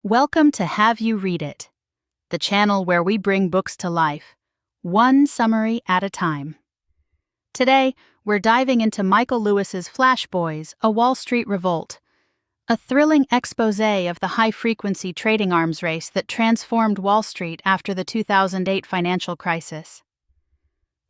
Welcome to Have You Read It, the channel where we bring books to life, one summary at a time. Today, we're diving into Michael Lewis's Flash Boys, A Wall Street Revolt, a thrilling exposé of the high-frequency trading arms race that transformed Wall Street after the 2008 financial crisis.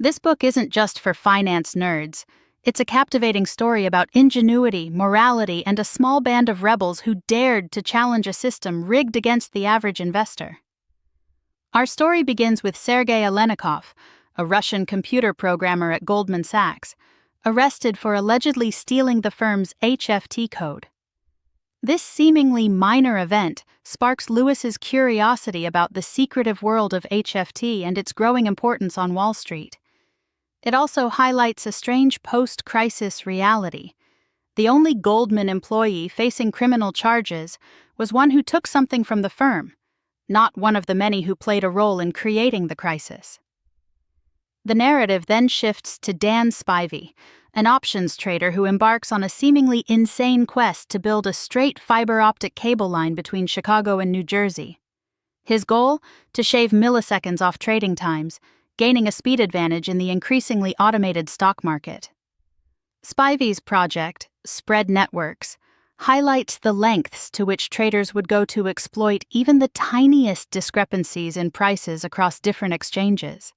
This book isn't just for finance nerds. It's a captivating story about ingenuity, morality, and a small band of rebels who dared to challenge a system rigged against the average investor. Our story begins with Sergei Alenikhov, a Russian computer programmer at Goldman Sachs, arrested for allegedly stealing the firm's HFT code. This seemingly minor event sparks Lewis's curiosity about the secretive world of HFT and its growing importance on Wall Street. It also highlights a strange post-crisis reality. The only Goldman employee facing criminal charges was one who took something from the firm, not one of the many who played a role in creating the crisis. The narrative then shifts to Dan Spivey, an options trader who embarks on a seemingly insane quest to build a straight fiber-optic cable line between Chicago and New Jersey. His goal? To shave milliseconds off trading times, gaining a speed advantage in the increasingly automated stock market. Spivey's project, Spread Networks, highlights the lengths to which traders would go to exploit even the tiniest discrepancies in prices across different exchanges.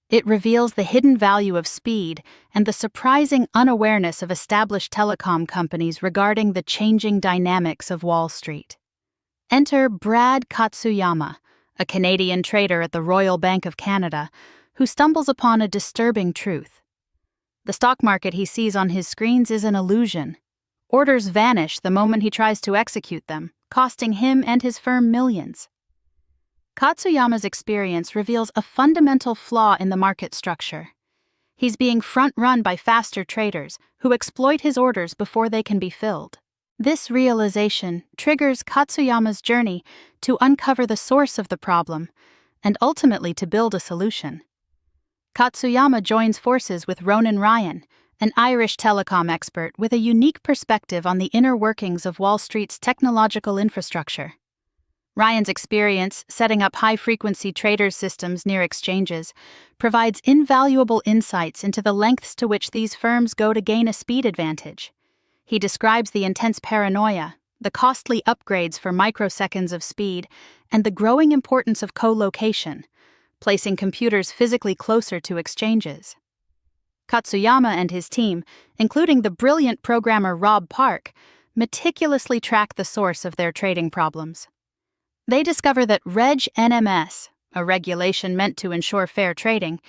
It reveals the hidden value of speed and the surprising unawareness of established telecom companies regarding the changing dynamics of Wall Street. Enter Brad Katsuyama, a Canadian trader at the Royal Bank of Canada, who stumbles upon a disturbing truth. The stock market he sees on his screens is an illusion. Orders vanish the moment he tries to execute them, costing him and his firm millions. Katsuyama's experience reveals a fundamental flaw in the market structure. He's being front-run by faster traders who exploit his orders before they can be filled. This realization triggers Katsuyama's journey to uncover the source of the problem and ultimately to build a solution. Katsuyama joins forces with Ronan Ryan, an Irish telecom expert with a unique perspective on the inner workings of Wall Street's technological infrastructure. Ryan's experience setting up high-frequency traders' systems near exchanges provides invaluable insights into the lengths to which these firms go to gain a speed advantage. He describes the intense paranoia, the costly upgrades for microseconds of speed, and the growing importance of co-location, placing computers physically closer to exchanges. Katsuyama and his team, including the brilliant programmer Rob Park, meticulously track the source of their trading problems. They discover that Reg NMS, a regulation meant to ensure fair trading,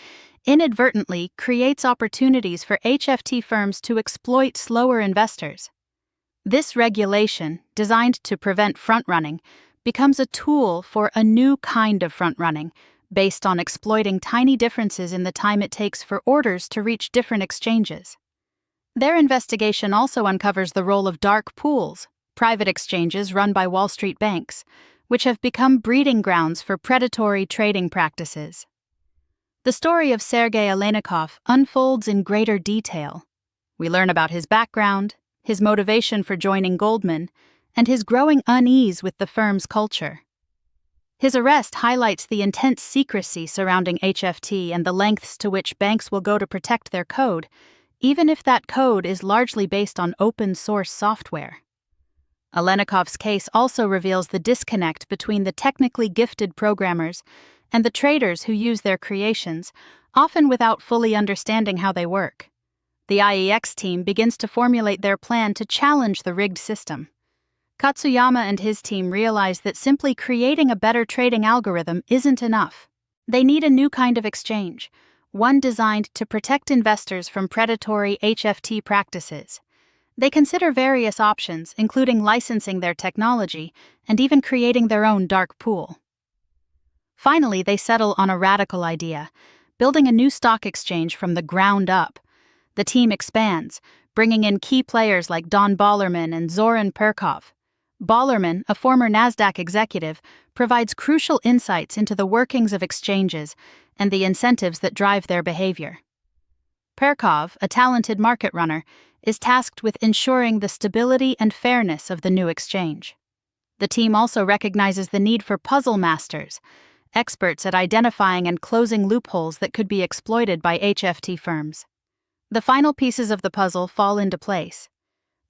inadvertently creates opportunities for HFT firms to exploit slower investors. This regulation, designed to prevent front-running, becomes a tool for a new kind of front-running, based on exploiting tiny differences in the time it takes for orders to reach different exchanges. Their investigation also uncovers the role of dark pools, private exchanges run by Wall Street banks, which have become breeding grounds for predatory trading practices. The story of Sergei Alenikhov unfolds in greater detail. We learn about his background, his motivation for joining Goldman, and his growing unease with the firm's culture. His arrest highlights the intense secrecy surrounding HFT and the lengths to which banks will go to protect their code, even if that code is largely based on open-source software. Alenikhov's case also reveals the disconnect between the technically gifted programmers and the traders who use their creations, often without fully understanding how they work. The IEX team begins to formulate their plan to challenge the rigged system. Katsuyama and his team realize that simply creating a better trading algorithm isn't enough. They need a new kind of exchange, one designed to protect investors from predatory HFT practices. They consider various options, including licensing their technology and even creating their own dark pool. Finally, they settle on a radical idea, building a new stock exchange from the ground up. The team expands, bringing in key players like Don Bollerman and Zoran Perkov. Bollerman, a former NASDAQ executive, provides crucial insights into the workings of exchanges and the incentives that drive their behavior. Perkov, a talented market runner, is tasked with ensuring the stability and fairness of the new exchange. The team also recognizes the need for puzzle masters, experts at identifying and closing loopholes that could be exploited by HFT firms. The final pieces of the puzzle fall into place.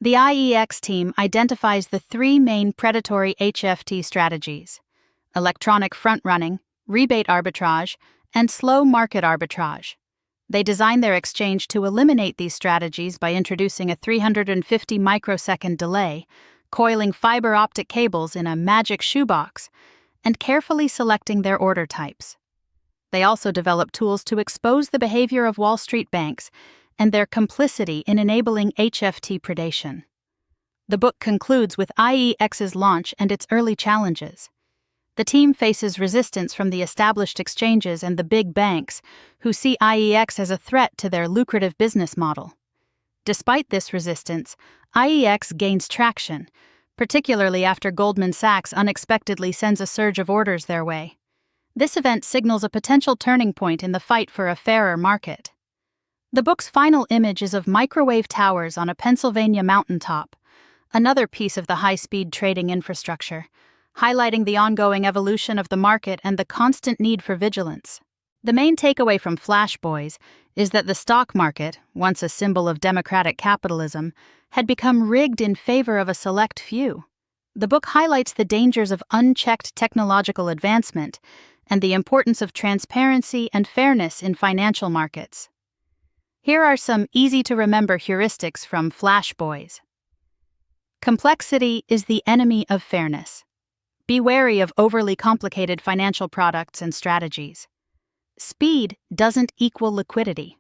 The IEX team identifies the three main predatory HFT strategies: electronic front-running, rebate arbitrage, and slow market arbitrage. They design their exchange to eliminate these strategies by introducing a 350 microsecond delay, coiling fiber optic cables in a magic shoebox, and carefully selecting their order types. They also develop tools to expose the behavior of Wall Street banks and their complicity in enabling HFT predation. The book concludes with IEX's launch and its early challenges. The team faces resistance from the established exchanges and the big banks, who see IEX as a threat to their lucrative business model. Despite this resistance, IEX gains traction, particularly after Goldman Sachs unexpectedly sends a surge of orders their way. This event signals a potential turning point in the fight for a fairer market. The book's final image is of microwave towers on a Pennsylvania mountaintop, another piece of the high-speed trading infrastructure, highlighting the ongoing evolution of the market and the constant need for vigilance. The main takeaway from Flash Boys is that the stock market, once a symbol of democratic capitalism, had become rigged in favor of a select few. The book highlights the dangers of unchecked technological advancement and the importance of transparency and fairness in financial markets. Here are some easy-to-remember heuristics from Flash Boys. Complexity is the enemy of fairness. Be wary of overly complicated financial products and strategies. Speed doesn't equal liquidity.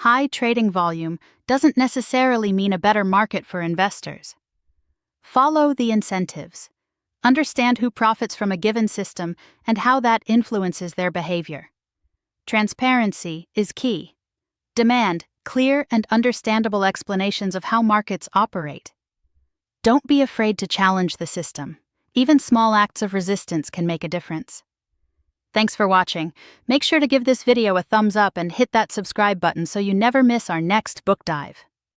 High trading volume doesn't necessarily mean a better market for investors. Follow the incentives. Understand who profits from a given system and how that influences their behavior. Transparency is key. Demand clear and understandable explanations of how markets operate. Don't be afraid to challenge the system. Even small acts of resistance can make a difference. Thanks for watching. Make sure to give this video a thumbs up and hit that subscribe button so you never miss our next book dive.